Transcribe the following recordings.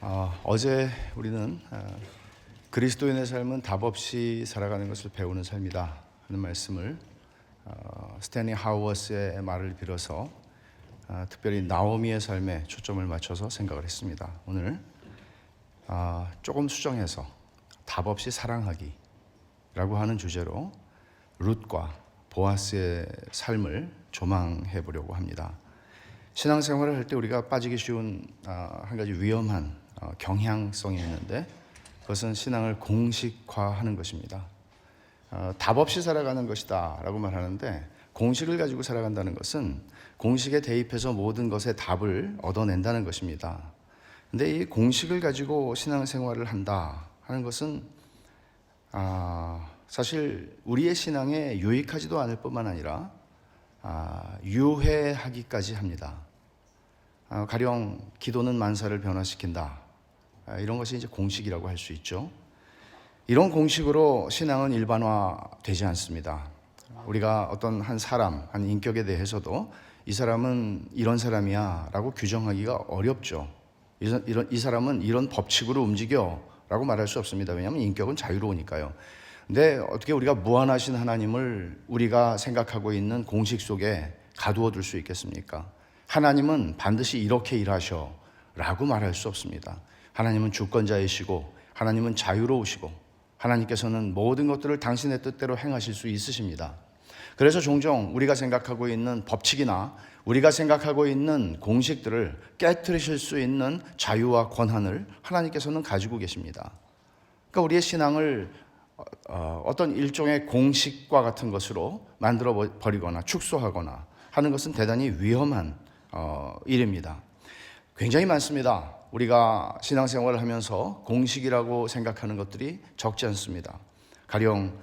어제 우리는 그리스도인의 삶은 답 없이 살아가는 것을 배우는 삶이다 하는 말씀을 스탠리 하우어스의 말을 빌어서 특별히 나오미의 삶에 초점을 맞춰서 생각을 했습니다. 오늘 조금 수정해서 답 없이 사랑하기라고 하는 주제로 룻과 보아스의 삶을 조망해 보려고 합니다. 신앙생활을 할 때 우리가 빠지기 쉬운 한 가지 위험한 경향성이 있는데 그것은 신앙을 공식화하는 것입니다. 답 없이 살아가는 것이다 라고 말하는데, 공식을 가지고 살아간다는 것은 공식에 대입해서 모든 것의 답을 얻어낸다는 것입니다. 근데 이 공식을 가지고 신앙생활을 한다 하는 것은 사실 우리의 신앙에 유익하지도 않을 뿐만 아니라 유해하기까지 합니다. 가령 기도는 만사를 변화시킨다, 이런 것이 이제 공식이라고 할 수 있죠. 이런 공식으로 신앙은 일반화되지 않습니다. 우리가 어떤 한 사람, 한 인격에 대해서도 이 사람은 이런 사람이야 라고 규정하기가 어렵죠. 이 사람은 이런 법칙으로 움직여 라고 말할 수 없습니다. 왜냐하면 인격은 자유로우니까요. 근데 어떻게 우리가 무한하신 하나님을 우리가 생각하고 있는 공식 속에 가두어 둘 수 있겠습니까? 하나님은 반드시 이렇게 일하셔 라고 말할 수 없습니다. 하나님은 주권자이시고 하나님은 자유로우시고 하나님께서는 모든 것들을 당신의 뜻대로 행하실 수 있으십니다. 그래서 종종 우리가 생각하고 있는 법칙이나 우리가 생각하고 있는 공식들을 깨트리실 수 있는 자유와 권한을 하나님께서는 가지고 계십니다. 그러니까 우리의 신앙을 어떤 일종의 공식과 같은 것으로 만들어 버리거나 축소하거나 하는 것은 대단히 위험한 일입니다. 굉장히 많습니다. 우리가 신앙생활을 하면서 공식이라고 생각하는 것들이 적지 않습니다. 가령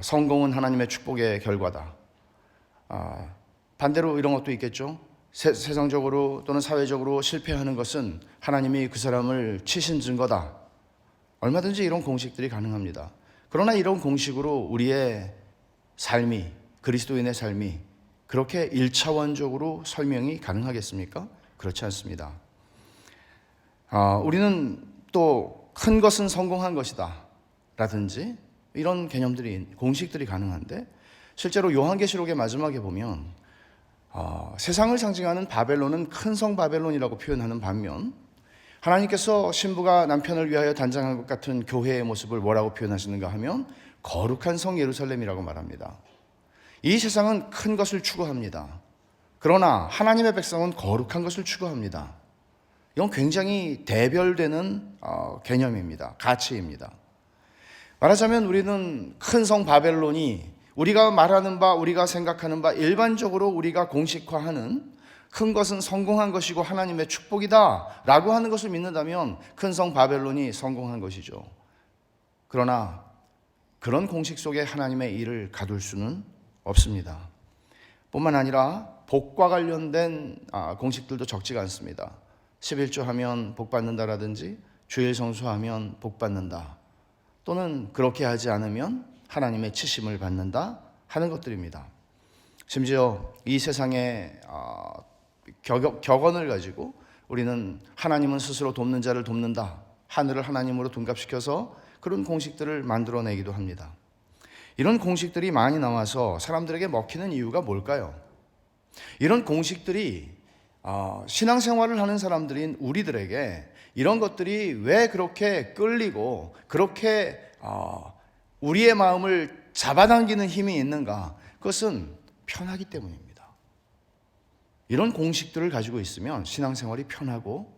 성공은 하나님의 축복의 결과다. 반대로 이런 것도 있겠죠. 세상적으로 또는 사회적으로 실패하는 것은 하나님이 그 사람을 치신 증거다. 얼마든지 이런 공식들이 가능합니다. 그러나 이런 공식으로 우리의 삶이, 그리스도인의 삶이 그렇게 1차원적으로 설명이 가능하겠습니까? 그렇지 않습니다. 우리는 또 큰 것은 성공한 것이다 라든지 이런 개념들이, 공식들이 가능한데, 실제로 요한계시록의 마지막에 보면 세상을 상징하는 바벨론은 큰 성 바벨론이라고 표현하는 반면, 하나님께서 신부가 남편을 위하여 단장한 것 같은 교회의 모습을 뭐라고 표현하시는가 하면 거룩한 성 예루살렘이라고 말합니다. 이 세상은 큰 것을 추구합니다. 그러나 하나님의 백성은 거룩한 것을 추구합니다. 이건 굉장히 대별되는 개념입니다. 가치입니다. 말하자면 우리는 큰 성 바벨론이 우리가 말하는 바, 우리가 생각하는 바, 일반적으로 우리가 공식화하는 큰 것은 성공한 것이고 하나님의 축복이다 라고 하는 것을 믿는다면 큰 성 바벨론이 성공한 것이죠. 그러나 그런 공식 속에 하나님의 일을 가둘 수는 없습니다. 뿐만 아니라 복과 관련된 공식들도 적지가 않습니다. 11조 하면 복 받는다라든지 주일 성수하면 복 받는다, 또는 그렇게 하지 않으면 하나님의 치심을 받는다 하는 것들입니다. 심지어 이 세상의 격언을 가지고 우리는 하나님은 스스로 돕는 자를 돕는다, 하늘을 하나님으로 둔갑시켜서 그런 공식들을 만들어내기도 합니다. 이런 공식들이 많이 나와서 사람들에게 먹히는 이유가 뭘까요? 이런 공식들이 신앙생활을 하는 사람들인 우리들에게 이런 것들이 왜 그렇게 끌리고 그렇게 우리의 마음을 잡아당기는 힘이 있는가? 그것은 편하기 때문입니다. 이런 공식들을 가지고 있으면 신앙생활이 편하고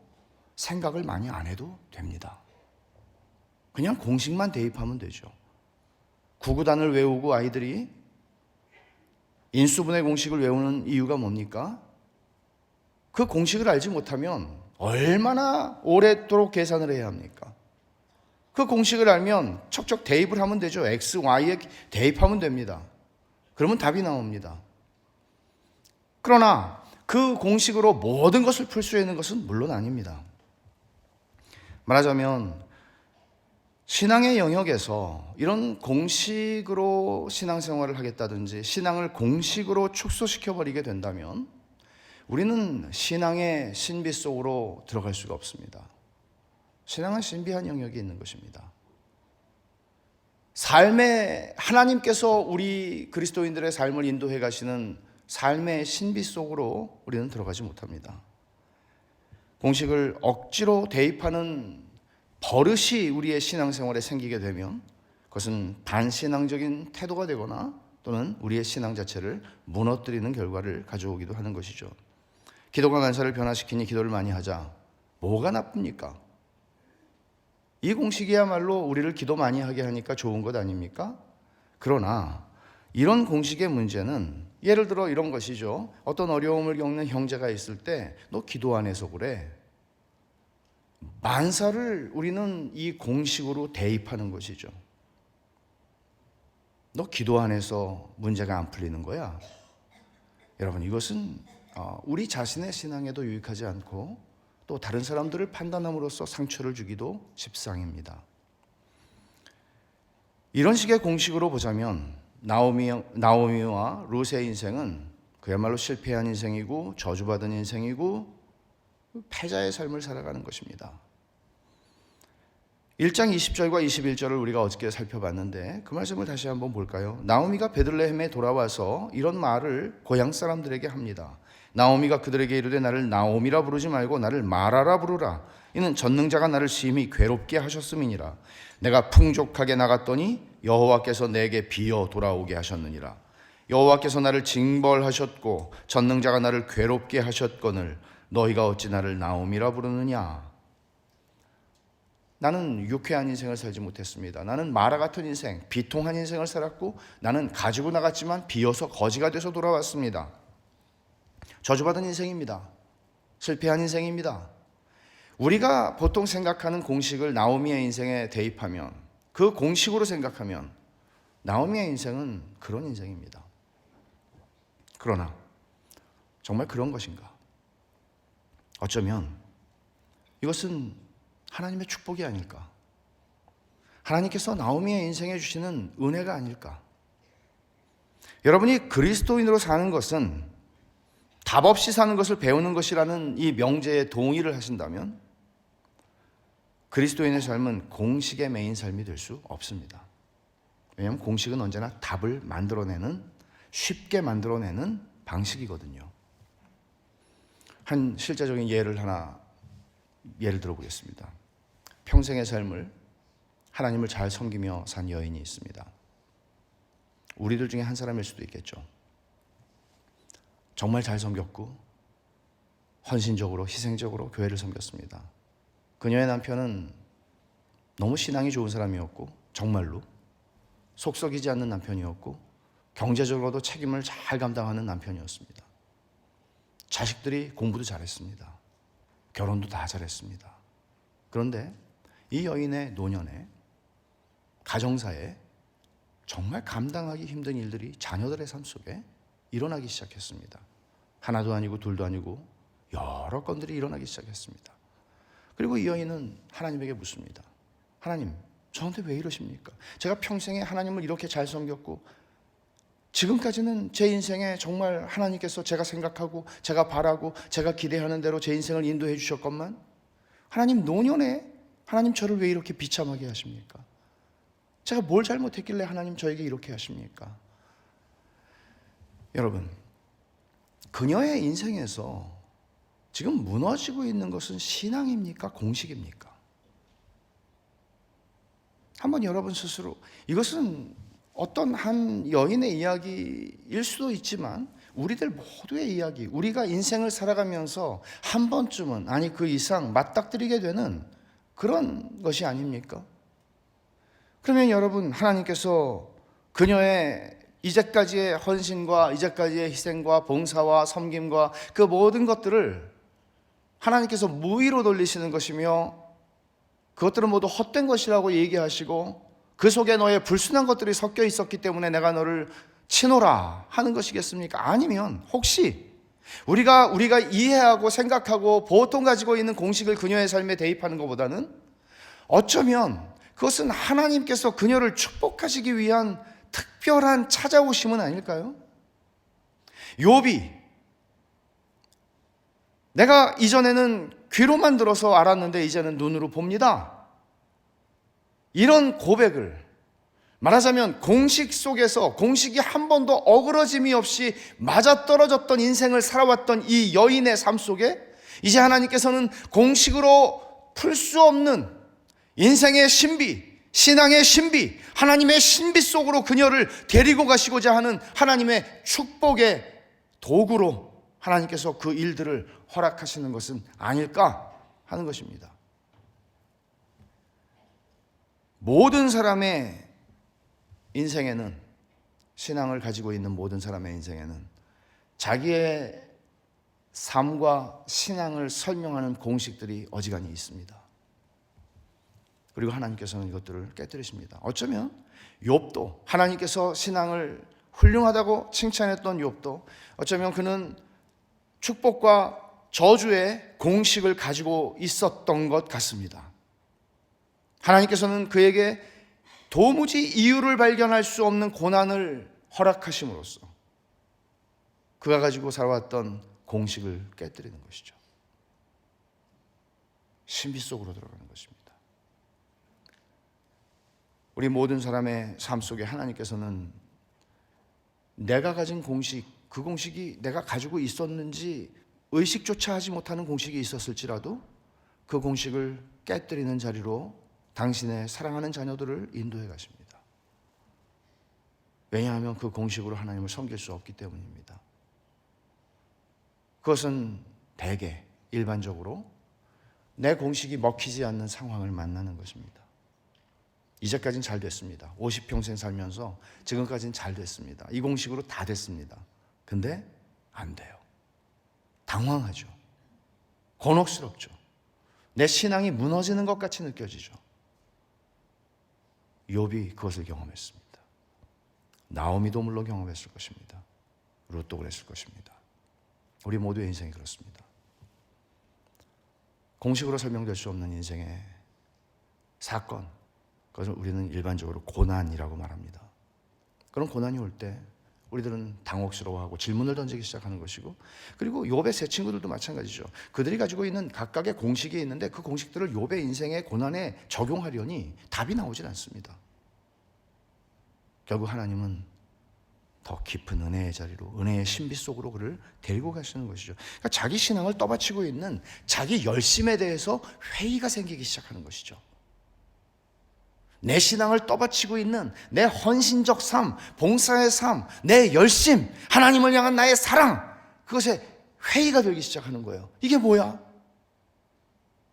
생각을 많이 안 해도 됩니다. 그냥 공식만 대입하면 되죠. 구구단을 외우고 아이들이 인수분해 공식을 외우는 이유가 뭡니까? 그 공식을 알지 못하면 얼마나 오랫도록 계산을 해야 합니까? 그 공식을 알면 척척 대입을 하면 되죠. X, Y에 대입하면 됩니다. 그러면 답이 나옵니다. 그러나 그 공식으로 모든 것을 풀 수 있는 것은 물론 아닙니다. 말하자면 신앙의 영역에서 이런 공식으로 신앙생활을 하겠다든지 신앙을 공식으로 축소시켜버리게 된다면 우리는 신앙의 신비 속으로 들어갈 수가 없습니다. 신앙은 신비한 영역이 있는 것입니다. 삶의 하나님께서 우리 그리스도인들의 삶을 인도해 가시는 삶의 신비 속으로 우리는 들어가지 못합니다. 공식을 억지로 대입하는 버릇이 우리의 신앙생활에 생기게 되면 그것은 반신앙적인 태도가 되거나 또는 우리의 신앙 자체를 무너뜨리는 결과를 가져오기도 하는 것이죠. 기도가 만사를 변화시키니 기도를 많이 하자. 뭐가 나쁩니까? 이 공식이야말로 우리를 기도 많이 하게 하니까 좋은 것 아닙니까? 그러나 이런 공식의 문제는 예를 들어 이런 것이죠. 어떤 어려움을 겪는 형제가 있을 때 너 기도 안 해서 그래. 만사를 우리는 이 공식으로 대입하는 것이죠. 너 기도 안 해서 문제가 안 풀리는 거야. 여러분, 이것은 우리 자신의 신앙에도 유익하지 않고 또 다른 사람들을 판단함으로써 상처를 주기도 십상입니다. 이런 식의 공식으로 보자면 나오미와 룻의 인생은 그야말로 실패한 인생이고 저주받은 인생이고 패자의 삶을 살아가는 것입니다. 1장 20절과 21절을 우리가 어저께 살펴봤는데 그 말씀을 다시 한번 볼까요? 나오미가 베들레헴에 돌아와서 이런 말을 고향 사람들에게 합니다. 나오미가 그들에게 이르되 나를 나오미라 부르지 말고 나를 마라라 부르라. 이는 전능자가 나를 심히 괴롭게 하셨음이니라. 내가 풍족하게 나갔더니 여호와께서 내게 비어 돌아오게 하셨느니라. 여호와께서 나를 징벌하셨고 전능자가 나를 괴롭게 하셨거늘 너희가 어찌 나를 나오미라 부르느냐. 나는 유쾌한 인생을 살지 못했습니다. 나는 마라 같은 인생, 비통한 인생을 살았고 나는 가지고 나갔지만 비어서 거지가 돼서 돌아왔습니다. 저주받은 인생입니다. 실패한 인생입니다. 우리가 보통 생각하는 공식을 나오미의 인생에 대입하면, 그 공식으로 생각하면 나오미의 인생은 그런 인생입니다. 그러나 정말 그런 것인가? 어쩌면 이것은 하나님의 축복이 아닐까? 하나님께서 나오미의 인생에 주시는 은혜가 아닐까? 여러분이 그리스도인으로 사는 것은 답 없이 사는 것을 배우는 것이라는 이 명제에 동의를 하신다면 그리스도인의 삶은 공식의 메인 삶이 될 수 없습니다. 왜냐하면 공식은 언제나 답을 만들어내는, 쉽게 만들어내는 방식이거든요. 한 실제적인 예를 들어보겠습니다. 평생의 삶을 하나님을 잘 섬기며 산 여인이 있습니다. 우리들 중에 한 사람일 수도 있겠죠. 정말 잘 섬겼고 헌신적으로 희생적으로 교회를 섬겼습니다. 그녀의 남편은 너무 신앙이 좋은 사람이었고 정말로 속 썩이지 않는 남편이었고 경제적으로도 책임을 잘 감당하는 남편이었습니다. 자식들이 공부도 잘했습니다. 결혼도 다 잘했습니다. 그런데 이 여인의 노년에 가정사에 정말 감당하기 힘든 일들이 자녀들의 삶 속에 일어나기 시작했습니다. 하나도 아니고 둘도 아니고 여러 건들이 일어나기 시작했습니다. 그리고 이 여인은 하나님에게 묻습니다. 하나님, 저한테 왜 이러십니까? 제가 평생에 하나님을 이렇게 잘 섬겼고 지금까지는 제 인생에 정말 하나님께서 제가 생각하고 제가 바라고 제가 기대하는 대로 제 인생을 인도해 주셨건만 하나님 노년에 하나님 저를 왜 이렇게 비참하게 하십니까? 제가 뭘 잘못했길래 하나님 저에게 이렇게 하십니까? 여러분, 그녀의 인생에서 지금 무너지고 있는 것은 신앙입니까? 공식입니까? 한번 여러분 스스로, 이것은 어떤 한 여인의 이야기일 수도 있지만 우리들 모두의 이야기, 우리가 인생을 살아가면서 한 번쯤은, 아니 그 이상 맞닥뜨리게 되는 그런 것이 아닙니까? 그러면 여러분, 하나님께서 그녀의 이제까지의 헌신과 이제까지의 희생과 봉사와 섬김과 그 모든 것들을 하나님께서 무의로 돌리시는 것이며 그것들은 모두 헛된 것이라고 얘기하시고 그 속에 너의 불순한 것들이 섞여 있었기 때문에 내가 너를 치노라 하는 것이겠습니까? 아니면 혹시 우리가 이해하고 생각하고 보통 가지고 있는 공식을 그녀의 삶에 대입하는 것보다는 어쩌면 그것은 하나님께서 그녀를 축복하시기 위한 특별한 찾아오심은 아닐까요? 욥이 내가 이전에는 귀로만 들어서 알았는데 이제는 눈으로 봅니다. 이런 고백을, 말하자면 공식 속에서 공식이 한 번도 어그러짐이 없이 맞아떨어졌던 인생을 살아왔던 이 여인의 삶 속에 이제 하나님께서는 공식으로 풀 수 없는 인생의 신비, 신앙의 신비, 하나님의 신비 속으로 그녀를 데리고 가시고자 하는 하나님의 축복의 도구로 하나님께서 그 일들을 허락하시는 것은 아닐까 하는 것입니다. 모든 사람의 인생에는, 신앙을 가지고 있는 모든 사람의 인생에는 자기의 삶과 신앙을 설명하는 공식들이 어지간히 있습니다. 그리고 하나님께서는 이것들을 깨뜨리십니다. 어쩌면 욥도, 하나님께서 신앙을 훌륭하다고 칭찬했던 욥도 어쩌면 그는 축복과 저주의 공식을 가지고 있었던 것 같습니다. 하나님께서는 그에게 도무지 이유를 발견할 수 없는 고난을 허락하심으로써 그가 가지고 살아왔던 공식을 깨뜨리는 것이죠. 신비 속으로 들어가는 것입니다. 우리 모든 사람의 삶 속에 하나님께서는 내가 가진 공식, 그 공식이 내가 가지고 있었는지 의식조차 하지 못하는 공식이 있었을지라도 그 공식을 깨뜨리는 자리로 당신의 사랑하는 자녀들을 인도해 가십니다. 왜냐하면 그 공식으로 하나님을 섬길 수 없기 때문입니다. 그것은 대개 일반적으로 내 공식이 먹히지 않는 상황을 만나는 것입니다. 이제까지는 잘 됐습니다. 50평생 살면서 지금까지는 잘 됐습니다. 이 공식으로 다 됐습니다. 근데 안 돼요. 당황하죠. 곤혹스럽죠. 내 신앙이 무너지는 것 같이 느껴지죠. 욥이 그것을 경험했습니다. 나오미도 물론 경험했을 것입니다. 룻도 그랬을 것입니다. 우리 모두의 인생이 그렇습니다. 공식으로 설명될 수 없는 인생의 사건, 그것을 우리는 일반적으로 고난이라고 말합니다. 그런 고난이 올 때 우리들은 당혹스러워하고 질문을 던지기 시작하는 것이고, 그리고 욥의 세 친구들도 마찬가지죠. 그들이 가지고 있는 각각의 공식이 있는데 그 공식들을 욥의 인생의 고난에 적용하려니 답이 나오질 않습니다. 결국 하나님은 더 깊은 은혜의 자리로, 은혜의 신비 속으로 그를 데리고 가시는 것이죠. 그러니까 자기 신앙을 떠받치고 있는 자기 열심에 대해서 회의가 생기기 시작하는 것이죠. 내 신앙을 떠받치고 있는 내 헌신적 삶, 봉사의 삶, 내 열심, 하나님을 향한 나의 사랑, 그것에 회의가 들기 시작하는 거예요. 이게 뭐야?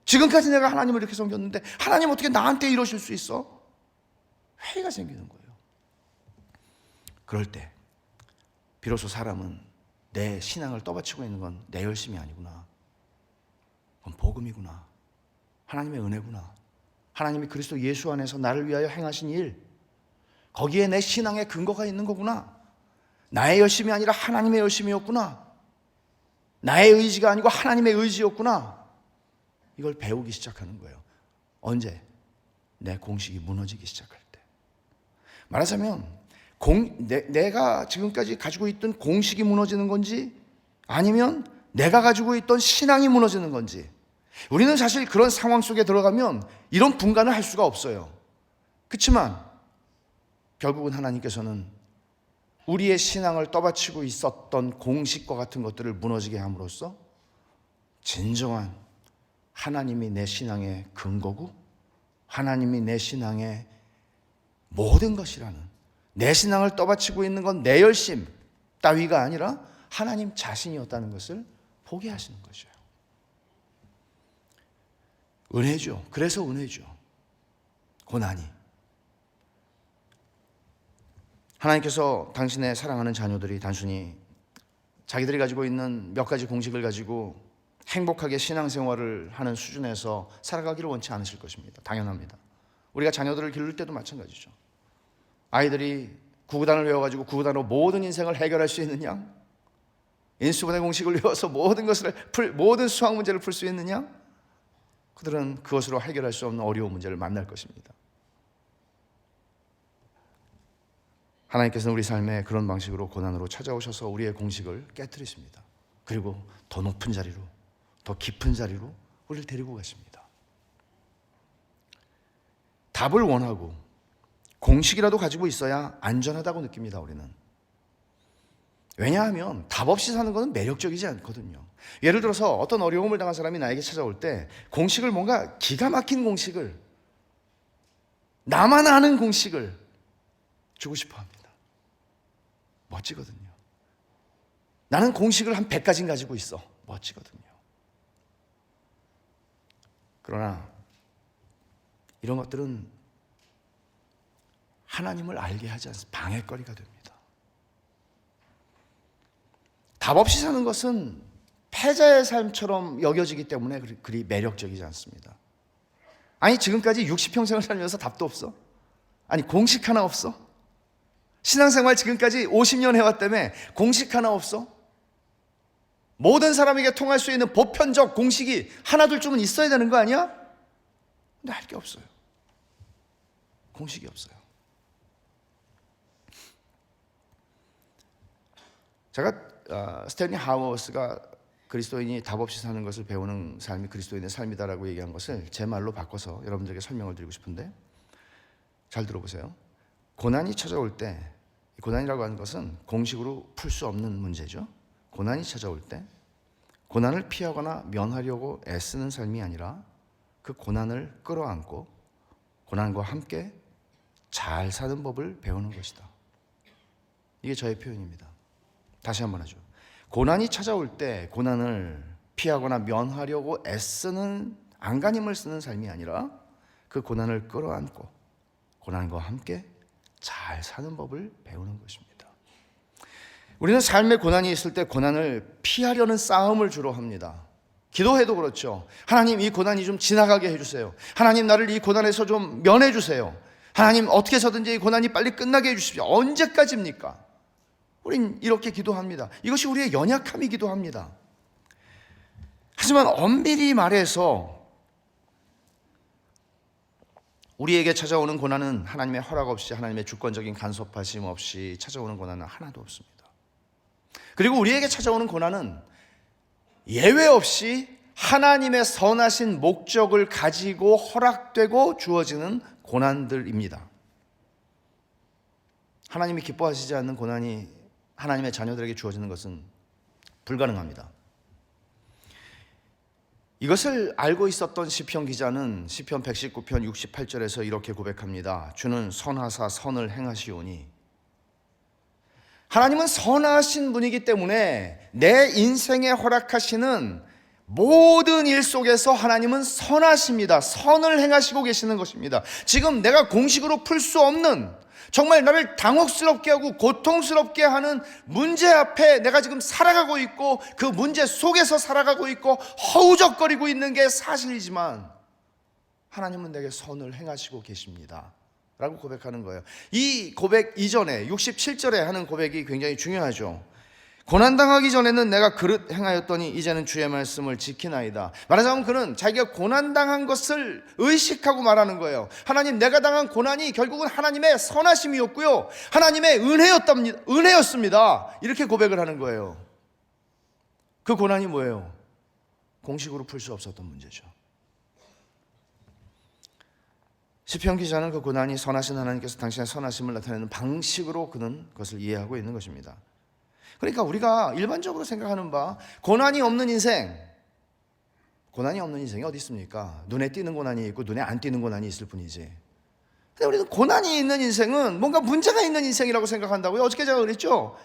지금까지 내가 하나님을 이렇게 섬겼는데 하나님 어떻게 나한테 이러실 수 있어? 회의가 생기는 거예요. 그럴 때 비로소 사람은 내 신앙을 떠받치고 있는 건 내 열심이 아니구나, 그건 복음이구나, 하나님의 은혜구나, 하나님이 그리스도 예수 안에서 나를 위하여 행하신 일, 거기에 내 신앙의 근거가 있는 거구나, 나의 열심이 아니라 하나님의 열심이었구나, 나의 의지가 아니고 하나님의 의지였구나, 이걸 배우기 시작하는 거예요. 언제? 내 공식이 무너지기 시작할 때. 말하자면 내가 지금까지 가지고 있던 공식이 무너지는 건지, 아니면 내가 가지고 있던 신앙이 무너지는 건지, 우리는 사실 그런 상황 속에 들어가면 이런 분간을 할 수가 없어요. 그렇지만 결국은 하나님께서는 우리의 신앙을 떠받치고 있었던 공식과 같은 것들을 무너지게 함으로써 진정한 하나님이 내 신앙의 근거고 하나님이 내 신앙의 모든 것이라는, 내 신앙을 떠받치고 있는 건 내 열심 따위가 아니라 하나님 자신이었다는 것을 보게 하시는 것이에요. 은혜죠. 그래서 은혜죠. 고난이. 하나님께서 당신의 사랑하는 자녀들이 단순히 자기들이 가지고 있는 몇 가지 공식을 가지고 행복하게 신앙생활을 하는 수준에서 살아가기를 원치 않으실 것입니다. 당연합니다. 우리가 자녀들을 기를 때도 마찬가지죠. 아이들이 구구단을 외워가지고 구구단으로 모든 인생을 해결할 수 있느냐? 인수분해 공식을 외워서 모든 수학 문제를 풀 수 있느냐? 그들은 그것으로 해결할 수 없는 어려운 문제를 만날 것입니다. 하나님께서는 우리 삶에 그런 방식으로 고난으로 찾아오셔서 우리의 공식을 깨뜨리십니다. 그리고 더 높은 자리로, 더 깊은 자리로 우리를 데리고 가십니다. 답을 원하고 공식이라도 가지고 있어야 안전하다고 느낍니다, 우리는. 왜냐하면 답 없이 사는 것은 매력적이지 않거든요. 예를 들어서 어떤 어려움을 당한 사람이 나에게 찾아올 때 공식을, 뭔가 기가 막힌 공식을, 나만 아는 공식을 주고 싶어 합니다. 멋지거든요. 나는 공식을 한 100가지는 가지고 있어. 멋지거든요. 그러나 이런 것들은 하나님을 알게 하지 않습니다. 방해거리가 됩니다. 답 없이 사는 것은 패자의 삶처럼 여겨지기 때문에 그리 매력적이지 않습니다. 아니, 지금까지 60평생을 살면서 답도 없어? 아니, 공식 하나 없어? 신앙생활 지금까지 50년 해왔다며 공식 하나 없어? 모든 사람에게 통할 수 있는 보편적 공식이 하나 둘쯤은 있어야 되는 거 아니야? 근데 할 게 없어요. 공식이 없어요. 제가 스탠리 하워스가 그리스도인이 답 없이 사는 것을 배우는 삶이 그리스도인의 삶이다라고 얘기한 것을 제 말로 바꿔서 여러분들에게 설명을 드리고 싶은데, 잘 들어보세요. 고난이 찾아올 때, 고난이라고 하는 것은 공식으로 풀 수 없는 문제죠. 고난이 찾아올 때 고난을 피하거나 면하려고 애쓰는 삶이 아니라 그 고난을 끌어안고 고난과 함께 잘 사는 법을 배우는 것이다. 이게 저의 표현입니다. 다시 한번 하죠. 고난이 찾아올 때 고난을 피하거나 면하려고 애쓰는, 안간힘을 쓰는 삶이 아니라 그 고난을 끌어안고 고난과 함께 잘 사는 법을 배우는 것입니다. 우리는 삶에 고난이 있을 때 고난을 피하려는 싸움을 주로 합니다. 기도해도 그렇죠. 하나님, 이 고난이 좀 지나가게 해주세요. 하나님, 나를 이 고난에서 좀 면해주세요. 하나님, 어떻게 해서든지 이 고난이 빨리 끝나게 해주십시오. 언제까지입니까? 우린 이렇게 기도합니다. 이것이 우리의 연약함이기도 합니다. 하지만 엄밀히 말해서 우리에게 찾아오는 고난은 하나님의 허락 없이, 하나님의 주권적인 간섭하심 없이 찾아오는 고난은 하나도 없습니다. 그리고 우리에게 찾아오는 고난은 예외 없이 하나님의 선하신 목적을 가지고 허락되고 주어지는 고난들입니다. 하나님이 기뻐하시지 않는 고난이 하나님의 자녀들에게 주어지는 것은 불가능합니다. 이것을 알고 있었던 시편 기자는 시편 119편 68절에서 이렇게 고백합니다. 주는 선하사 선을 행하시오니. 하나님은 선하신 분이기 때문에 내 인생에 허락하시는 모든 일 속에서 하나님은 선하십니다. 선을 행하시고 계시는 것입니다. 지금 내가 공식으로 풀 수 없는, 정말 나를 당혹스럽게 하고 고통스럽게 하는 문제 앞에 내가 지금 살아가고 있고, 그 문제 속에서 살아가고 있고 허우적거리고 있는 게 사실이지만 하나님은 내게 선을 행하시고 계십니다 라고 고백하는 거예요. 이 고백 이전에 67절에 하는 고백이 굉장히 중요하죠. 고난당하기 전에는 내가 그릇 행하였더니 이제는 주의 말씀을 지키나이다. 말하자면 그는 자기가 고난당한 것을 의식하고 말하는 거예요. 하나님, 내가 당한 고난이 결국은 하나님의 선하심이었고요, 하나님의 은혜였습니다. 이렇게 고백을 하는 거예요. 그 고난이 뭐예요? 공식으로 풀 수 없었던 문제죠. 시편 기자는 그 고난이 선하신 하나님께서 당신의 선하심을 나타내는 방식으로 그는 그것을 이해하고 있는 것입니다. 그러니까 우리가 일반적으로 생각하는 바, 고난이 없는 인생이 어디 있습니까? 눈에 띄는 고난이 있고 눈에 안 띄는 고난이 있을 뿐이지. 근데 우리는 고난이 있는 인생은 뭔가 문제가 있는 인생이라고 생각한다고요. 어저께 제가 그랬죠?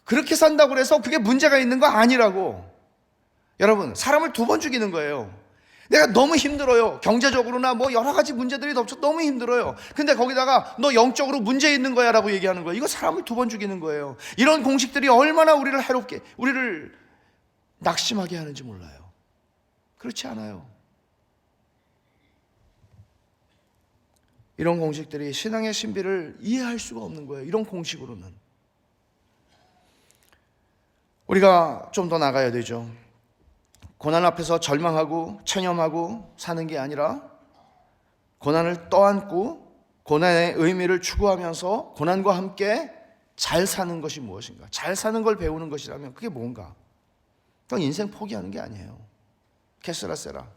그렇게 산다고 해서 그게 문제가 있는 거 아니라고. 여러분, 사람을 2번 죽이는 거예요. 내가 너무 힘들어요. 경제적으로나 뭐 여러 가지 문제들이 덮쳐 너무 힘들어요. 근데 거기다가 너 영적으로 문제 있는 거야 라고 얘기하는 거예요. 이거 사람을 2번 죽이는 거예요. 이런 공식들이 얼마나 우리를 해롭게, 우리를 낙심하게 하는지 몰라요. 그렇지 않아요. 이런 공식들이 신앙의 신비를 이해할 수가 없는 거예요. 이런 공식으로는. 우리가 좀 더 나가야 되죠. 고난 앞에서 절망하고 체념하고 사는 게 아니라 고난을 떠안고 고난의 의미를 추구하면서 고난과 함께 잘 사는 것이 무엇인가, 잘 사는 걸 배우는 것이라면 그게 뭔가? 그건 인생 포기하는 게 아니에요. 캐스라 세라.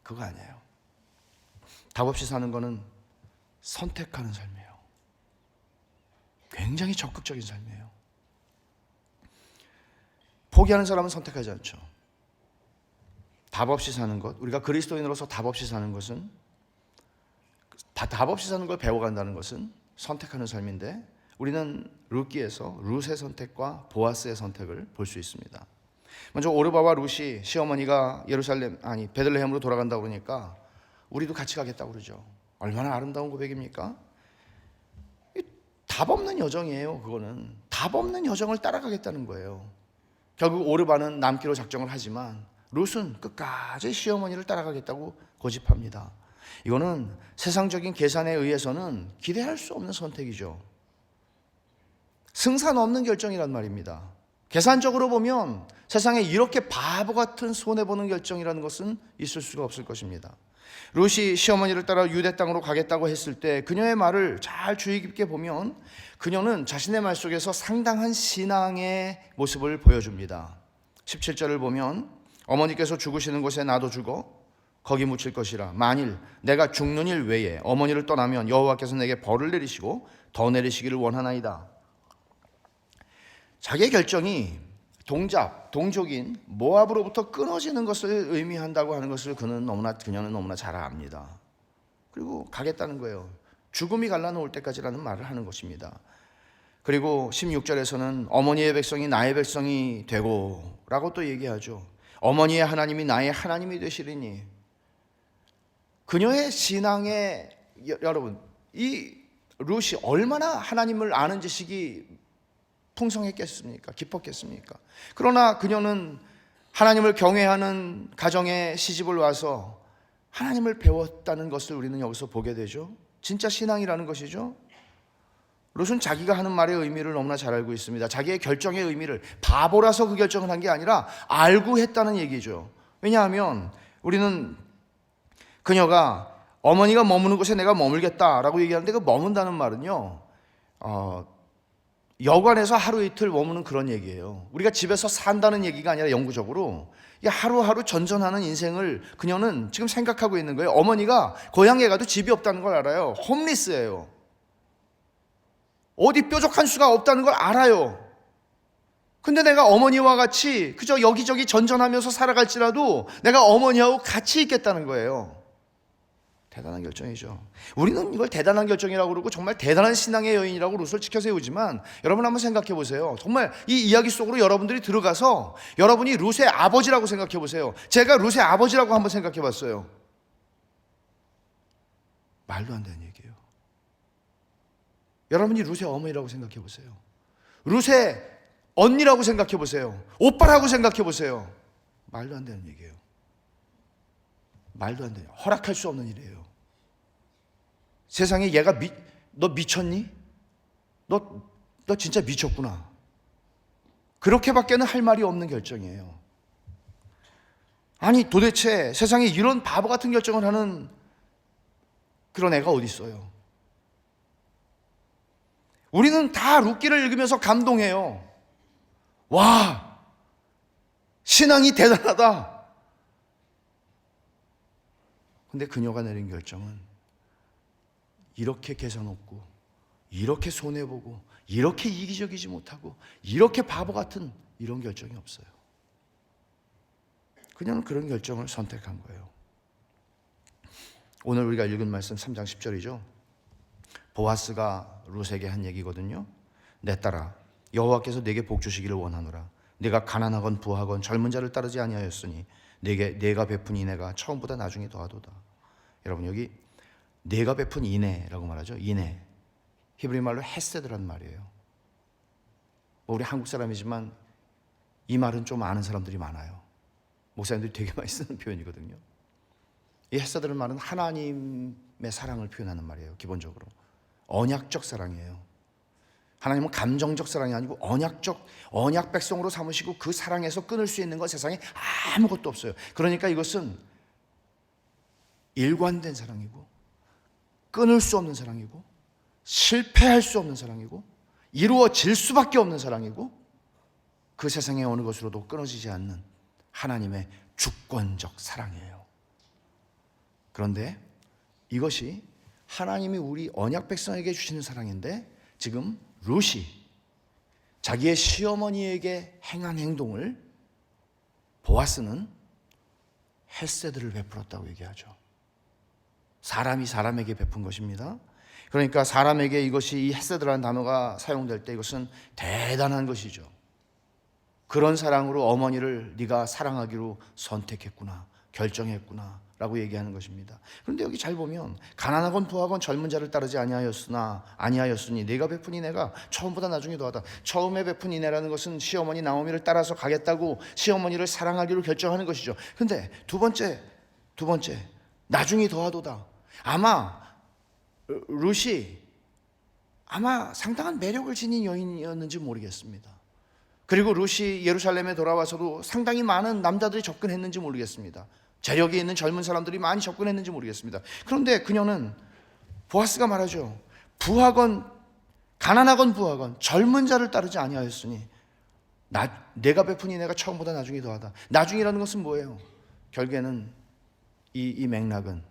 그거 아니에요. 답 없이 사는 거는 선택하는 삶이에요. 굉장히 적극적인 삶이에요. 포기하는 사람은 선택하지 않죠. 답 없이 사는 것, 우리가 그리스도인으로서 답 없이 사는 것은, 답 없이 사는 걸 배워간다는 것은 선택하는 삶인데, 우리는 룻기에서 룻의 선택과 보아스의 선택을 볼 수 있습니다. 먼저 오르바와 룻이 시어머니가 베들레헴으로 돌아간다고 그러니까 우리도 같이 가겠다고 그러죠. 얼마나 아름다운 고백입니까? 답 없는 여정이에요. 그거는 답 없는 여정을 따라가겠다는 거예요. 결국 오르바는 남기로 작정을 하지만 룻은 끝까지 시어머니를 따라가겠다고 고집합니다. 이거는 세상적인 계산에 의해서는 기대할 수 없는 선택이죠. 승산 없는 결정이란 말입니다. 계산적으로 보면 세상에 이렇게 바보 같은 손해보는 결정이라는 것은 있을 수가 없을 것입니다. 룻이 시어머니를 따라 유대 땅으로 가겠다고 했을 때 그녀의 말을 잘 주의 깊게 보면 그녀는 자신의 말 속에서 상당한 신앙의 모습을 보여줍니다. 17절을 보면 어머니께서 죽으시는 곳에 나도 죽어 거기 묻힐 것이라. 만일 내가 죽는 일 외에 어머니를 떠나면 여호와께서 내게 벌을 내리시고 더 내리시기를 원하나이다. 자기의 결정이 동족인 모압으로부터 끊어지는 것을 의미한다고 하는 것을 그녀는 너무나 잘 압니다. 그리고 가겠다는 거예요. 죽음이 갈라놓을 때까지라는 말을 하는 것입니다. 그리고 16절에서는 어머니의 백성이 나의 백성이 되고 라고 또 얘기하죠. 어머니의 하나님이 나의 하나님이 되시리니. 그녀의 신앙에 여러분, 이 룻이 얼마나 하나님을 아는 지식이 풍성했겠습니까? 깊었겠습니까? 그러나 그녀는 하나님을 경외하는 가정에 시집을 와서 하나님을 배웠다는 것을 우리는 여기서 보게 되죠. 진짜 신앙이라는 것이죠. 룻은 자기가 하는 말의 의미를 너무나 잘 알고 있습니다. 자기의 결정의 의미를, 바보라서 그 결정을 한 게 아니라 알고 했다는 얘기죠. 왜냐하면 우리는 그녀가 어머니가 머무는 곳에 내가 머물겠다라고 얘기하는데, 그 머문다는 말은요, 여관에서 하루 이틀 머무는 그런 얘기예요. 우리가 집에서 산다는 얘기가 아니라 영구적으로 하루하루 전전하는 인생을 그녀는 지금 생각하고 있는 거예요. 어머니가 고향에 가도 집이 없다는 걸 알아요. 홈리스예요. 어디 뾰족한 수가 없다는 걸 알아요. 근데 내가 어머니와 같이 그저 여기저기 전전하면서 살아갈지라도 내가 어머니하고 같이 있겠다는 거예요. 대단한 결정이죠. 우리는 이걸 대단한 결정이라고 그러고 정말 대단한 신앙의 여인이라고 룻을 지켜 세우지만, 여러분 한번 생각해 보세요. 정말 이 이야기 속으로 여러분들이 들어가서 여러분이 룻의 아버지라고 생각해 보세요. 제가 룻의 아버지라고 한번 생각해 봤어요. 말도 안 되는 얘기예요. 여러분이 룻의 어머니라고 생각해 보세요. 룻의 언니라고 생각해 보세요. 오빠라고 생각해 보세요. 말도 안 되는 얘기예요. 말도 안 돼요. 허락할 수 없는 일이에요. 세상에 얘가 너 미쳤니? 너 진짜 미쳤구나. 그렇게밖에는 할 말이 없는 결정이에요. 아니 도대체 세상에 이런 바보 같은 결정을 하는 그런 애가 어디 있어요? 우리는 다 룻기를 읽으면서 감동해요. 와, 신앙이 대단하다. 근데 그녀가 내린 결정은 이렇게 계산 없고, 이렇게 손해보고, 이렇게 이기적이지 못하고, 이렇게 바보 같은 이런 결정이 없어요. 그녀는 그런 결정을 선택한 거예요. 오늘 우리가 읽은 말씀 3장 10절이죠. 보아스가 룻에게 한 얘기거든요. 내 딸아, 여호와께서 내게 복 주시기를 원하노라. 내가 가난하건 부하건 젊은 자를 따르지 아니하였으니 내가 베푼 인애가 처음보다 나중에 더하도다. 여러분, 여기 내가 베푼 인애라고 말하죠. 인애, 히브리 말로 헤세드란 말이에요. 우리 한국 사람이지만 이 말은 좀 아는 사람들이 많아요. 목사님들이 되게 많이 쓰는 표현이거든요. 이 헤세드라는 말은 하나님의 사랑을 표현하는 말이에요. 기본적으로 언약적 사랑이에요. 하나님은 감정적 사랑이 아니고 언약 백성으로 삼으시고 그 사랑에서 끊을 수 있는 건 세상에 아무것도 없어요. 그러니까 이것은 일관된 사랑이고, 끊을 수 없는 사랑이고, 실패할 수 없는 사랑이고, 이루어질 수밖에 없는 사랑이고, 그 세상의 어느 것으로도 끊어지지 않는 하나님의 주권적 사랑이에요. 그런데 이것이 하나님이 우리 언약 백성에게 주시는 사랑인데, 지금 룻이 자기의 시어머니에게 행한 행동을 보아스는 헤세드를 베풀었다고 얘기하죠. 사람이 사람에게 베푼 것입니다. 그러니까 사람에게 이것이, 이 헤세드라는 단어가 사용될 때 이것은 대단한 것이죠. 그런 사랑으로 어머니를 네가 사랑하기로 선택했구나, 결정했구나 라고 얘기하는 것입니다. 그런데 여기 잘 보면 가난하건 부하건 젊은 자를 따르지 아니하였으니 내가 베푼 이내가 처음보다 나중에 더하다. 처음에 베푼 이내라는 것은 시어머니 나오미를 따라서 가겠다고 시어머니를 사랑하기로 결정하는 것이죠. 그런데 두 번째 나중에 더하도다. 아마 룻이 상당한 매력을 지닌 여인이었는지 모르겠습니다. 그리고 룻이 예루살렘에 돌아와서도 상당히 많은 남자들이 접근했는지 모르겠습니다. 재력이 있는 젊은 사람들이 많이 접근했는지 모르겠습니다. 그런데 그녀는, 보아스가 말하죠. 가난하건 부하건 젊은 자를 따르지 아니하였으니 내가 베푼 이내가 처음보다 나중에 더하다. 나중이라는 것은 뭐예요? 결국에는 이 맥락은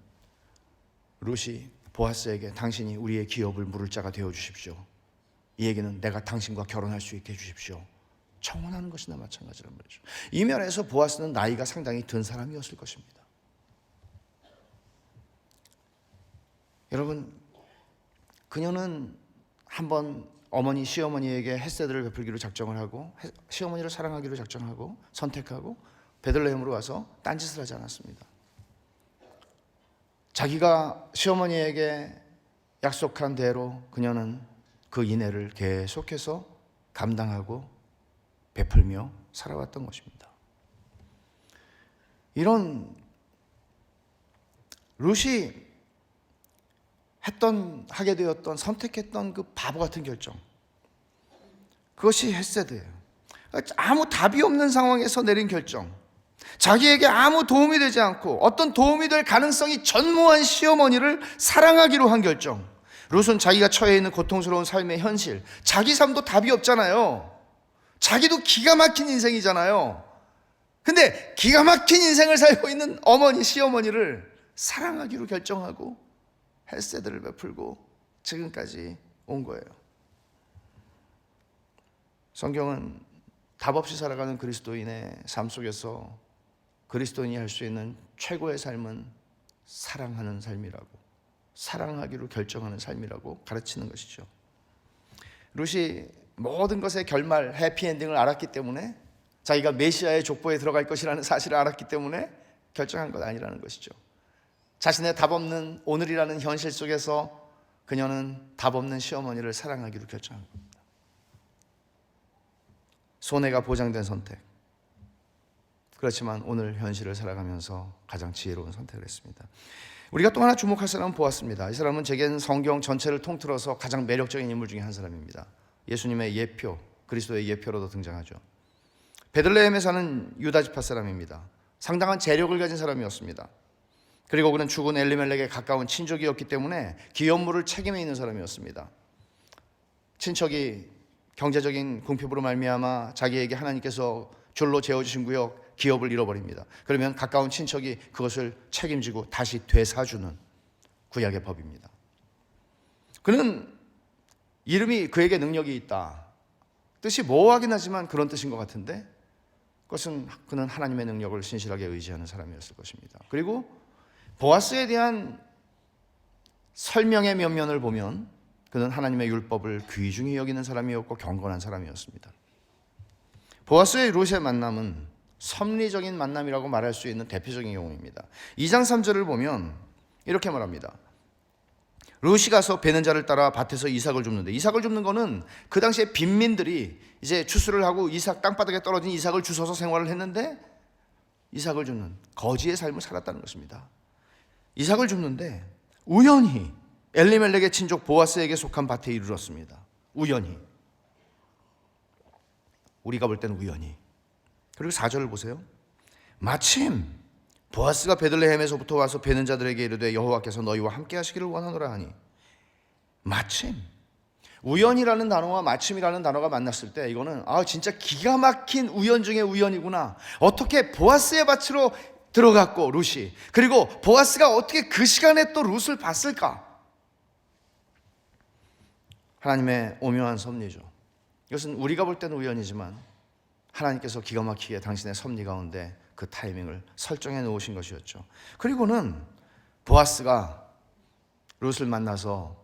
룻이 보아스에게 당신이 우리의 기업을 물을 자가 되어 주십시오. 이 얘기는 내가 당신과 결혼할 수 있게 해주십시오. 청혼하는 것이나 마찬가지란 말이죠. 이 면에서 보아스는 나이가 상당히 든 사람이었을 것입니다. 여러분, 그녀는 한번 시어머니에게 헤세드를 베풀기로 작정을 하고 시어머니를 사랑하기로 작정하고 선택하고 베들레헴으로 와서 딴짓을 하지 않았습니다. 자기가 시어머니에게 약속한 대로 그녀는 그 인애를 계속해서 감당하고 베풀며 살아왔던 것입니다. 이런 룻이 하게 되었던, 선택했던 그 바보 같은 결정, 그것이 헤세드예요. 아무 답이 없는 상황에서 내린 결정, 자기에게 아무 도움이 되지 않고 어떤 도움이 될 가능성이 전무한 시어머니를 사랑하기로 한 결정. 룻은 자기가 처해 있는 고통스러운 삶의 현실, 자기 삶도 답이 없잖아요. 자기도 기가 막힌 인생이잖아요. 근데 기가 막힌 인생을 살고 있는 시어머니를 사랑하기로 결정하고 헤세드를 베풀고 지금까지 온 거예요. 성경은 답 없이 살아가는 그리스도인의 삶 속에서 그리스도인이 할 수 있는 최고의 삶은 사랑하는 삶이라고, 사랑하기로 결정하는 삶이라고 가르치는 것이죠. 룻이 모든 것의 결말, 해피엔딩을 알았기 때문에, 자기가 메시아의 족보에 들어갈 것이라는 사실을 알았기 때문에 결정한 것 아니라는 것이죠. 자신의 답 없는 오늘이라는 현실 속에서 그녀는 답 없는 시어머니를 사랑하기로 결정한 겁니다. 손해가 보장된 선택. 그렇지만 오늘 현실을 살아가면서 가장 지혜로운 선택을 했습니다. 우리가 또 하나 주목할 사람은 보았습니다. 이 사람은 제겐 성경 전체를 통틀어서 가장 매력적인 인물 중에 한 사람입니다. 예수님의 예표, 그리스도의 예표로도 등장하죠. 베들레헴에 사는 유다 지파 사람입니다. 상당한 재력을 가진 사람이었습니다. 그리고 그는 죽은 엘리멜렉에 가까운 친족이었기 때문에 기업물을 책임에 있는 사람이었습니다. 친척이 경제적인 궁핍으로 말미암아 자기에게 하나님께서 줄로 재어주신 구역, 기업을 잃어버립니다. 그러면 가까운 친척이 그것을 책임지고 다시 되사주는 구약의 법입니다. 그는 이름이 그에게 능력이 있다, 뜻이 모호하긴 하지만 그런 뜻인 것 같은데, 그것은 그는 하나님의 능력을 신실하게 의지하는 사람이었을 것입니다. 그리고 보아스에 대한 설명의 면면을 보면 그는 하나님의 율법을 귀중히 여기는 사람이었고 경건한 사람이었습니다. 보아스의 룻의 만남은 섭리적인 만남이라고 말할 수 있는 대표적인 경우입니다. 2장 3절을 보면 이렇게 말합니다. 룻이 가서 베는 자를 따라 밭에서 이삭을 줍는데, 이삭을 줍는 거는 그 당시에 빈민들이 이제 추수를 하고 이삭, 땅바닥에 떨어진 이삭을 주워서 생활을 했는데, 이삭을 줍는 거지의 삶을 살았다는 것입니다. 이삭을 줍는데 우연히 엘리멜렉의 친족 보아스에게 속한 밭에 이르렀습니다. 우연히, 우리가 볼 때는 우연히. 그리고 4절을 보세요. 마침 보아스가 베들레헴에서부터 와서 베는 자들에게 이르되 여호와께서 너희와 함께 하시기를 원하노라 하니, 마침 우연이라는 단어와 마침이라는 단어가 만났을 때 이거는 진짜 기가 막힌 우연 중에 우연이구나. 어떻게 보아스의 밭으로 들어갔고 룻이, 그리고 보아스가 어떻게 그 시간에 또 룻을 봤을까? 하나님의 오묘한 섭리죠. 이것은 우리가 볼 때는 우연이지만 하나님께서 기가 막히게 당신의 섭리 가운데 그 타이밍을 설정해 놓으신 것이었죠. 그리고는 보아스가 룻을 만나서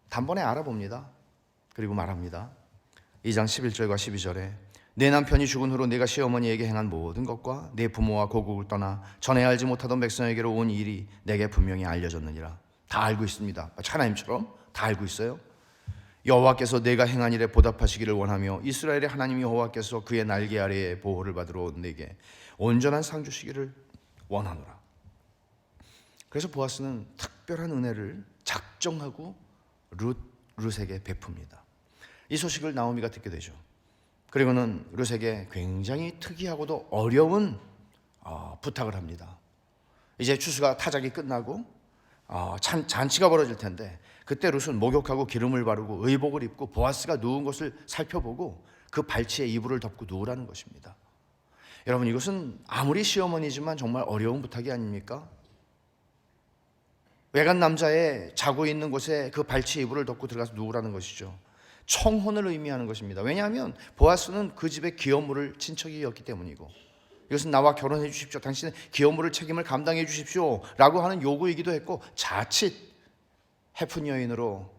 단번에 알아봅니다. 그리고 말합니다. 2장 11절과 12절에 내 남편이 죽은 후로 내가 시어머니에게 행한 모든 것과 내 부모와 고국을 떠나 전에 알지 못하던 백성에게로 온 일이 내게 분명히 알려졌느니라. 다 알고 있습니다. 하나님처럼 다 알고 있어요. 여호와께서 내가 행한 일에 보답하시기를 원하며 이스라엘의 하나님 여호와께서 그의 날개 아래에 보호를 받으러 온 내게 온전한 상 주시기를 원하노라. 그래서 보아스는 특별한 은혜를 작정하고 룻에게 베풉니다. 이 소식을 나오미가 듣게 되죠. 그리고는 룻에게 굉장히 특이하고도 어려운 부탁을 합니다. 이제 추수가 타작이 끝나고 잔치가 벌어질 텐데 그때 룻은 목욕하고 기름을 바르고 의복을 입고 보아스가 누운 것을 살펴보고 그 발치에 이불을 덮고 누우라는 것입니다. 여러분, 이것은 아무리 시어머니지만 정말 어려운 부탁이 아닙니까? 외간 남자의 자고 있는 곳에 그 발치에 이불을 덮고 들어가서 누우라는 것이죠. 청혼을 의미하는 것입니다. 왜냐하면 보아스는 그 집의 기업물을 친척이었기 때문이고, 이것은 나와 결혼해 주십시오, 당신의 기업물을 책임을 감당해 주십시오 라고 하는 요구이기도 했고, 자칫 해픈 여인으로,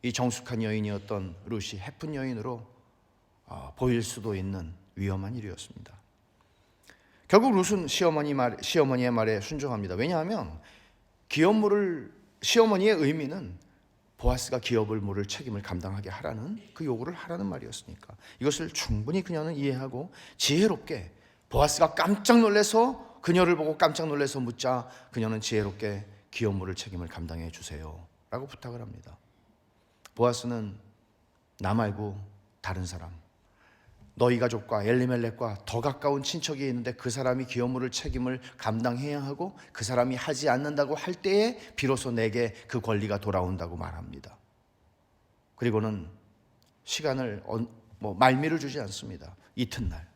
이 정숙한 여인이었던 룻이 해픈 여인으로 보일 수도 있는 위험한 일이었습니다. 결국 룻은 시어머니의 말에 순종합니다. 왜냐하면 시어머니의 의미는 보아스가 기업을 물을 책임을 감당하게 하라는, 그 요구를 하라는 말이었으니까 이것을 충분히 그녀는 이해하고 지혜롭게, 보아스가 깜짝 놀라서 그녀를 보고 깜짝 놀라서 묻자 그녀는 지혜롭게 기업 물을 책임을 감당해 주세요 라고 부탁을 합니다. 보아스는 나 말고 다른 사람, 너희 가족과 엘리멜렉과 더 가까운 친척이 있는데 그 사람이 기업 물을 책임을 감당해야 하고 그 사람이 하지 않는다고 할 때에 비로소 내게 그 권리가 돌아온다고 말합니다. 그리고는 시간을 말미를 주지 않습니다. 이튿날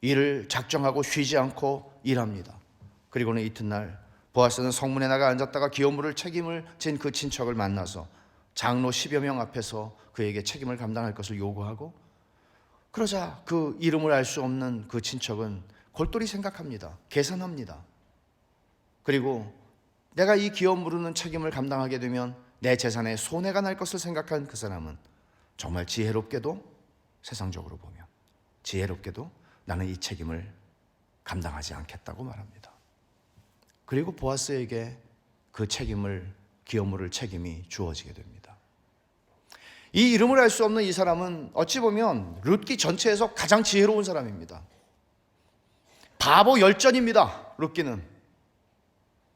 일을 작정하고 쉬지 않고 일합니다. 그리고는 이튿날 보아스는 성문에 나가 앉았다가 기업 물을 책임을 진 그 친척을 만나서 장로 10여 명 앞에서 그에게 책임을 감당할 것을 요구하고, 그러자 그 이름을 알 수 없는 그 친척은 골똘히 생각합니다. 계산합니다. 그리고 내가 이 기업 물는 책임을 감당하게 되면 내 재산에 손해가 날 것을 생각한 그 사람은 정말 지혜롭게도, 세상적으로 보면 지혜롭게도 나는 이 책임을 감당하지 않겠다고 말합니다. 그리고 보아스에게 그 책임을, 기업 물을 책임이 주어지게 됩니다. 이 이름을 알 수 없는 이 사람은 어찌 보면 룻기 전체에서 가장 지혜로운 사람입니다. 바보 열전입니다. 룻기는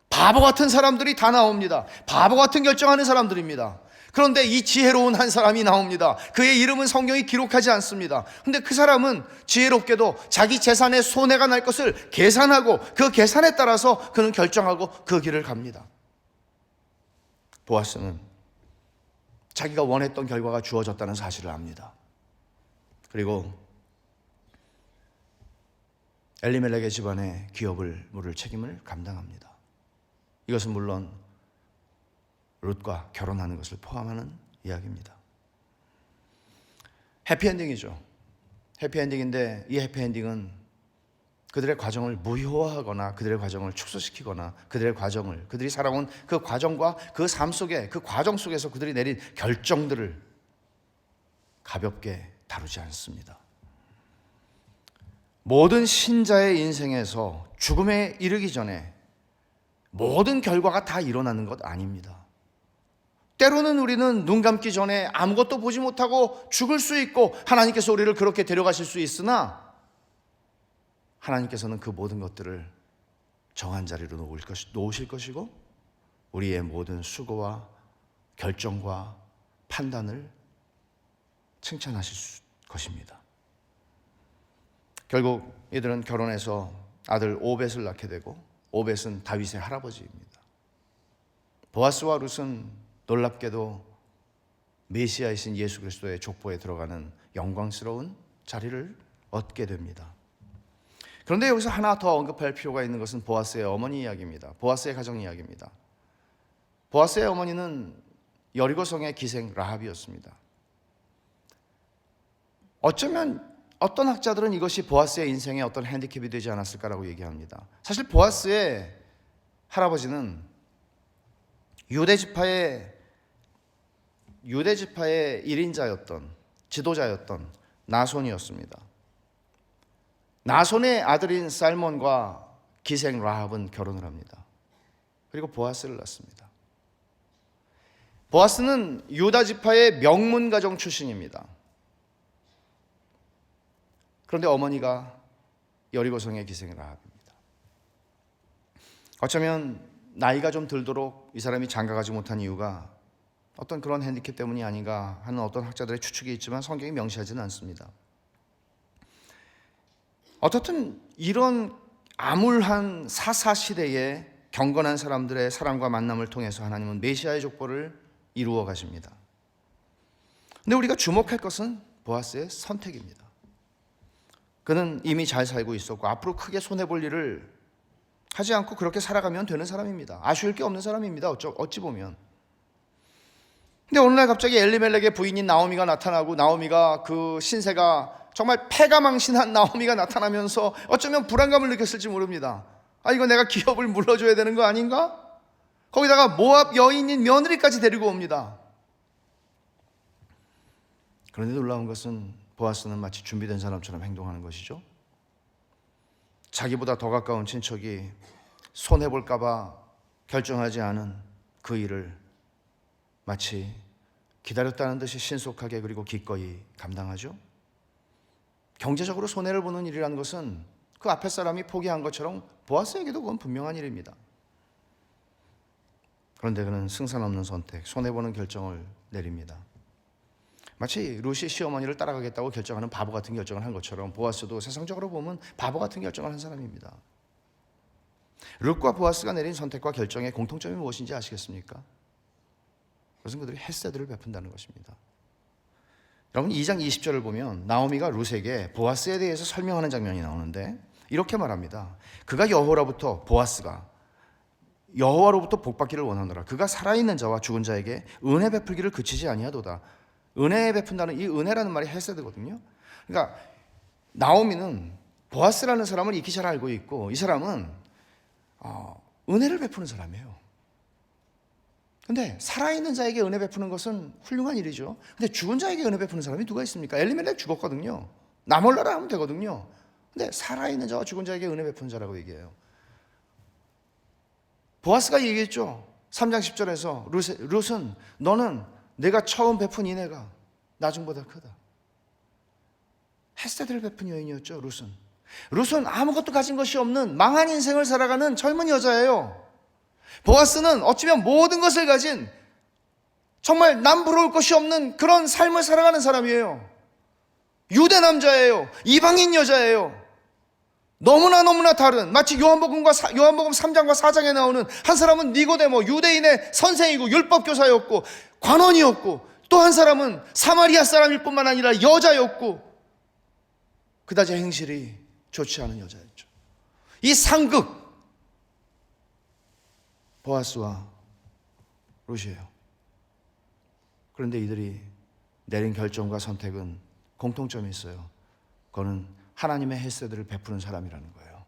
바보 같은 사람들이 다 나옵니다. 바보 같은 결정하는 사람들입니다. 그런데 이 지혜로운 한 사람이 나옵니다. 그의 이름은 성경이 기록하지 않습니다. 근데 그 사람은 지혜롭게도 자기 재산에 손해가 날 것을 계산하고 그 계산에 따라서 그는 결정하고 그 길을 갑니다. 보아스는 자기가 원했던 결과가 주어졌다는 사실을 압니다. 그리고 엘리멜렉의 집안의 기업을 물을 책임을 감당합니다. 이것은 물론 룻과 결혼하는 것을 포함하는 이야기입니다. 해피엔딩이죠. 해피엔딩인데 이 해피엔딩은 그들의 과정을 무효화하거나 그들의 과정을 축소시키거나 그들이 살아온 그 과정과 그 삶 속에, 그 과정 속에서 그들이 내린 결정들을 가볍게 다루지 않습니다. 모든 신자의 인생에서 죽음에 이르기 전에 모든 결과가 다 일어나는 것 아닙니다. 때로는 우리는 눈 감기 전에 아무것도 보지 못하고 죽을 수 있고 하나님께서 우리를 그렇게 데려가실 수 있으나 하나님께서는 그 모든 것들을 정한 자리로 놓으실 것이고 우리의 모든 수고와 결정과 판단을 칭찬하실 것입니다. 결국 이들은 결혼해서 아들 오벳을 낳게 되고, 오벳은 다윗의 할아버지입니다. 보아스와 룻은 놀랍게도 메시아이신 예수 그리스도의 족보에 들어가는 영광스러운 자리를 얻게 됩니다. 그런데 여기서 하나 더 언급할 필요가 있는 것은 보아스의 어머니 이야기입니다. 보아스의 가정 이야기입니다. 보아스의 어머니는 여리고성의 기생 라합이었습니다. 어쩌면 어떤 학자들은 이것이 보아스의 인생에 어떤 핸디캡이 되지 않았을까라고 얘기합니다. 사실 보아스의 할아버지는 유대 지파의 1인자였던 지도자였던 나손이었습니다. 나손의 아들인 살몬과 기생 라합은 결혼을 합니다. 그리고 보아스를 낳습니다. 보아스는 유다 지파의 명문 가정 출신입니다. 그런데 어머니가 여리고성의 기생 라합입니다. 어쩌면 나이가 좀 들도록 이 사람이 장가가지 못한 이유가 어떤 그런 핸디캡 때문이 아닌가 하는 어떤 학자들의 추측이 있지만 성경이 명시하지는 않습니다. 어떻든 이런 암울한 사사시대에 경건한 사람들의 사랑과 만남을 통해서 하나님은 메시아의 족보를 이루어 가십니다. 근데 우리가 주목할 것은 보아스의 선택입니다. 그는 이미 잘 살고 있었고 앞으로 크게 손해볼 일을 하지 않고 그렇게 살아가면 되는 사람입니다. 아쉬울 게 없는 사람입니다. 어찌 보면. 근데 어느 날 갑자기 엘리멜렉의 부인인 나오미가 나타나고 나오미가 그 신세가 정말 패가망신한 나오미가 나타나면서 어쩌면 불안감을 느꼈을지 모릅니다. 이거 내가 기업을 물러줘야 되는 거 아닌가? 거기다가 모압 여인인 며느리까지 데리고 옵니다. 그런데 놀라운 것은 보아스는 마치 준비된 사람처럼 행동하는 것이죠. 자기보다 더 가까운 친척이 손해볼까 봐 결정하지 않은 그 일을 마치 기다렸다는 듯이 신속하게 그리고 기꺼이 감당하죠. 경제적으로 손해를 보는 일이라는 것은 그 앞에 사람이 포기한 것처럼 보아스에게도 그건 분명한 일입니다. 그런데 그는 승산 없는 선택, 손해보는 결정을 내립니다. 마치 룻이 시어머니를 따라가겠다고 결정하는 바보 같은 결정을 한 것처럼 보아스도 세상적으로 보면 바보 같은 결정을 한 사람입니다. 룻과 보아스가 내린 선택과 결정의 공통점이 무엇인지 아시겠습니까? 그것은 그들이 헤세드를 베푼다는 것입니다. 여러분 2장 20절을 보면 나오미가 룻에게 보아스에 대해서 설명하는 장면이 나오는데 이렇게 말합니다. 그가 여호와로부터 보아스가 여호와로부터 복받기를 원하노라. 그가 살아있는 자와 죽은 자에게 은혜 베풀기를 그치지 아니하도다. 은혜 베푼다는 이 은혜라는 말이 헤세드거든요. 그러니까 나오미는 보아스라는 사람을 익히 잘 알고 있고 이 사람은 은혜를 베푸는 사람이에요. 근데 살아있는 자에게 은혜 베푸는 것은 훌륭한 일이죠. 근데 죽은 자에게 은혜 베푸는 사람이 누가 있습니까? 엘리멜렉 죽었거든요. 나 몰라라 하면 되거든요. 근데 살아있는 자와 죽은 자에게 은혜 베푸는 자라고 얘기해요. 보아스가 얘기했죠. 3장 10절에서 룻은 너는 내가 처음 베푼 인애가 나중보다 크다. 헤세드를 베푼 여인이었죠. 룻은 아무것도 가진 것이 없는 망한 인생을 살아가는 젊은 여자예요. 보아스는 어찌면 모든 것을 가진 정말 남부러울 것이 없는 그런 삶을 살아가는 사람이에요. 유대 남자예요. 이방인 여자예요. 너무나 다른, 마치 요한복음 3장과 4장에 나오는 한 사람은 니고데모, 유대인의 선생이고 율법교사였고 관원이었고 또 한 사람은 사마리아 사람일 뿐만 아니라 여자였고 그다지 행실이 좋지 않은 여자였죠. 이 상극 보아스와 룻이에요. 그런데 이들이 내린 결정과 선택은 공통점이 있어요. 그거는 하나님의 헤세드를 베푸는 사람이라는 거예요.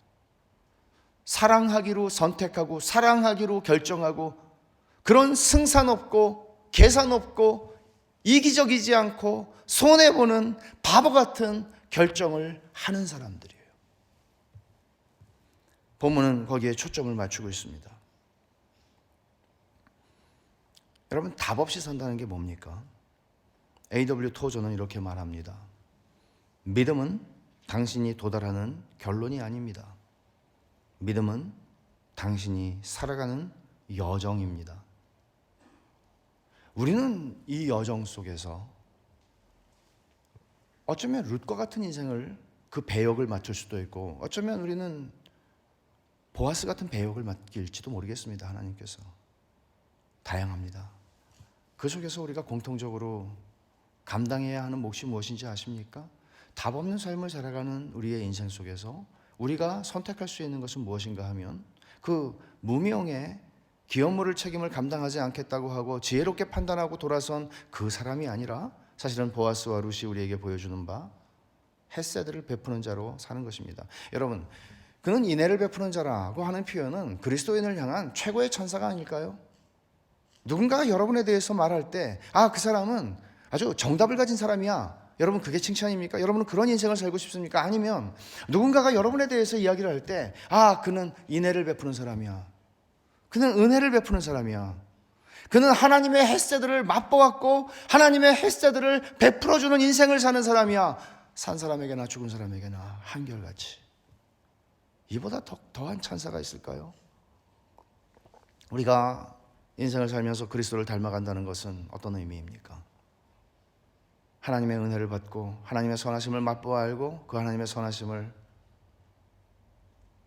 사랑하기로 선택하고 사랑하기로 결정하고 그런 승산 없고 계산 없고 이기적이지 않고 손해보는 바보 같은 결정을 하는 사람들이에요. 본문은 거기에 초점을 맞추고 있습니다. 여러분 답 없이 산다는 게 뭡니까? A.W. 토저는 이렇게 말합니다. 믿음은 당신이 도달하는 결론이 아닙니다. 믿음은 당신이 살아가는 여정입니다. 우리는 이 여정 속에서 어쩌면 룻과 같은 인생을 그 배역을 맡을 수도 있고 어쩌면 우리는 보아스 같은 배역을 맡길지도 모르겠습니다. 하나님께서 다양합니다. 그 속에서 우리가 공통적으로 감당해야 하는 몫이 무엇인지 아십니까? 답 없는 삶을 살아가는 우리의 인생 속에서 우리가 선택할 수 있는 것은 무엇인가 하면 그 무명의 기업물을 책임을 감당하지 않겠다고 하고 지혜롭게 판단하고 돌아선 그 사람이 아니라 사실은 보아스와 룻이 우리에게 보여주는 바 헤세드를 베푸는 자로 사는 것입니다. 여러분, 그는 인애를 베푸는 자라고 하는 표현은 그리스도인을 향한 최고의 찬사가 아닐까요? 누군가가 여러분에 대해서 말할 때 그 사람은 아주 정답을 가진 사람이야, 여러분 그게 칭찬입니까? 여러분은 그런 인생을 살고 싶습니까? 아니면 누군가가 여러분에 대해서 이야기를 할 때 그는 인애를 베푸는 사람이야, 그는 은혜를 베푸는 사람이야, 그는 하나님의 헤세드를 맛보았고 하나님의 헤세드를 베풀어주는 인생을 사는 사람이야, 산 사람에게나 죽은 사람에게나 한결같이. 이보다 더한 찬사가 있을까요? 우리가 인생을 살면서 그리스도를 닮아간다는 것은 어떤 의미입니까? 하나님의 은혜를 받고 하나님의 선하심을 맛보아 알고 그 하나님의 선하심을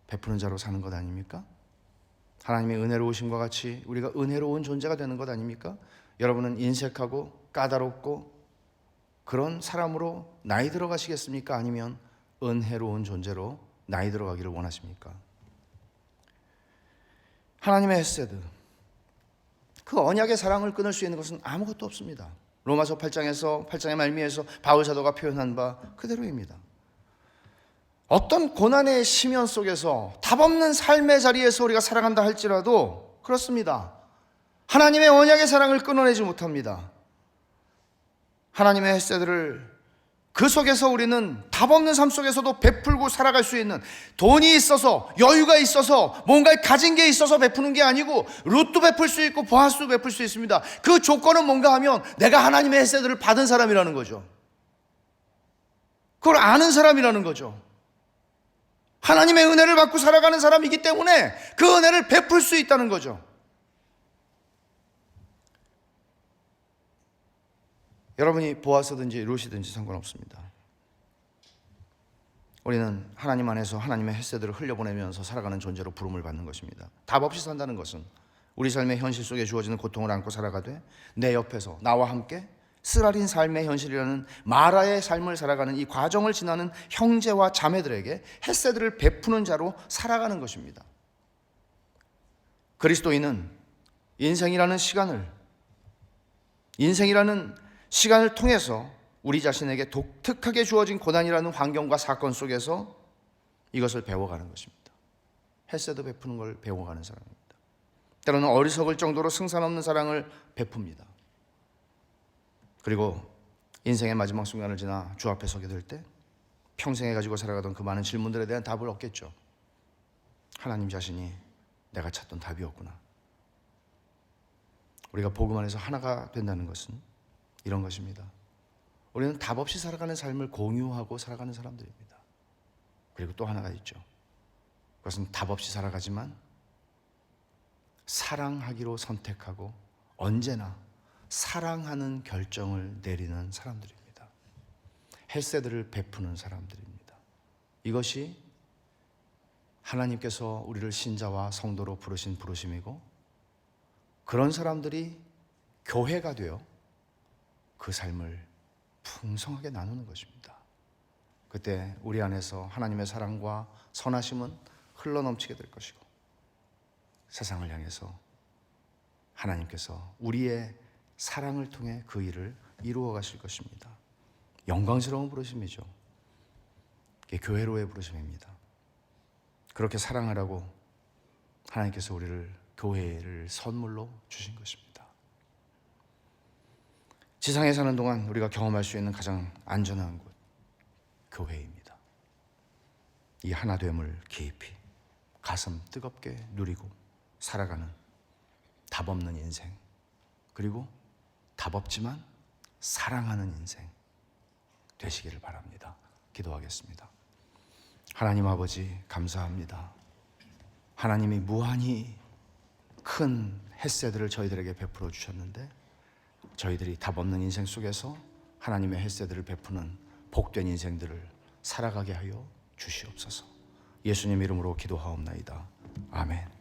베푸는 자로 사는 것 아닙니까? 하나님의 은혜로우심과 같이 우리가 은혜로운 존재가 되는 것 아닙니까? 여러분은 인색하고 까다롭고 그런 사람으로 나이 들어가시겠습니까? 아니면 은혜로운 존재로 나이 들어가기를 원하십니까? 하나님의 헤세드, 그 언약의 사랑을 끊을 수 있는 것은 아무것도 없습니다. 로마서 8장의 말미에서 바울 사도가 표현한 바 그대로입니다. 어떤 고난의 심연 속에서 답 없는 삶의 자리에서 우리가 살아간다 할지라도 그렇습니다. 하나님의 언약의 사랑을 끊어내지 못합니다. 하나님의 헤세드를 그 속에서 우리는 답 없는 삶 속에서도 베풀고 살아갈 수 있는, 돈이 있어서 여유가 있어서 뭔가를 가진 게 있어서 베푸는 게 아니고 룻도 베풀 수 있고 보아스도 베풀 수 있습니다. 그 조건은 뭔가 하면 내가 하나님의 헤세드를 받은 사람이라는 거죠. 그걸 아는 사람이라는 거죠. 하나님의 은혜를 받고 살아가는 사람이기 때문에 그 은혜를 베풀 수 있다는 거죠. 여러분이 보아스든지 룻이든지 상관없습니다. 우리는 하나님 안에서 하나님의 헤세드를 흘려보내면서 살아가는 존재로 부름을 받는 것입니다. 답 없이 산다는 것은 우리 삶의 현실 속에 주어지는 고통을 안고 살아가되 내 옆에서 나와 함께 쓰라린 삶의 현실이라는 마라의 삶을 살아가는 이 과정을 지나는 형제와 자매들에게 헤세드를 베푸는 자로 살아가는 것입니다. 그리스도인은 인생이라는 시간을 통해서 우리 자신에게 독특하게 주어진 고난이라는 환경과 사건 속에서 이것을 배워가는 것입니다. 헤세드 베푸는 걸 배워가는 사람입니다. 때로는 어리석을 정도로 승산 없는 사랑을 베풉니다. 그리고 인생의 마지막 순간을 지나 주 앞에 서게 될 때 평생에 가지고 살아가던 그 많은 질문들에 대한 답을 얻겠죠. 하나님 자신이 내가 찾던 답이었구나. 우리가 복음 안에서 하나가 된다는 것은 이런 것입니다. 우리는 답 없이 살아가는 삶을 공유하고 살아가는 사람들입니다. 그리고 또 하나가 있죠. 그것은 답 없이 살아가지만 사랑하기로 선택하고 언제나 사랑하는 결정을 내리는 사람들입니다. 헤세드를 베푸는 사람들입니다. 이것이 하나님께서 우리를 신자와 성도로 부르신 부르심이고, 그런 사람들이 교회가 되어 그 삶을 풍성하게 나누는 것입니다. 그때 우리 안에서 하나님의 사랑과 선하심은 흘러넘치게 될 것이고, 세상을 향해서 하나님께서 우리의 사랑을 통해 그 일을 이루어 가실 것입니다. 영광스러운 부르심이죠. 이게 교회로의 부르심입니다. 그렇게 사랑하라고 하나님께서 우리를 교회를 선물로 주신 것입니다. 지상에 사는 동안 우리가 경험할 수 있는 가장 안전한 곳, 교회입니다. 이 하나됨을 깊이 가슴 뜨겁게 누리고 살아가는 답 없는 인생, 그리고 답 없지만 사랑하는 인생 되시기를 바랍니다. 기도하겠습니다. 하나님 아버지, 감사합니다. 하나님이 무한히 큰 헤세드를 저희들에게 베풀어 주셨는데, 저희들이 답 없는 인생 속에서 하나님의 헤세드를 베푸는 복된 인생들을 살아가게 하여 주시옵소서. 예수님 이름으로 기도하옵나이다. 아멘.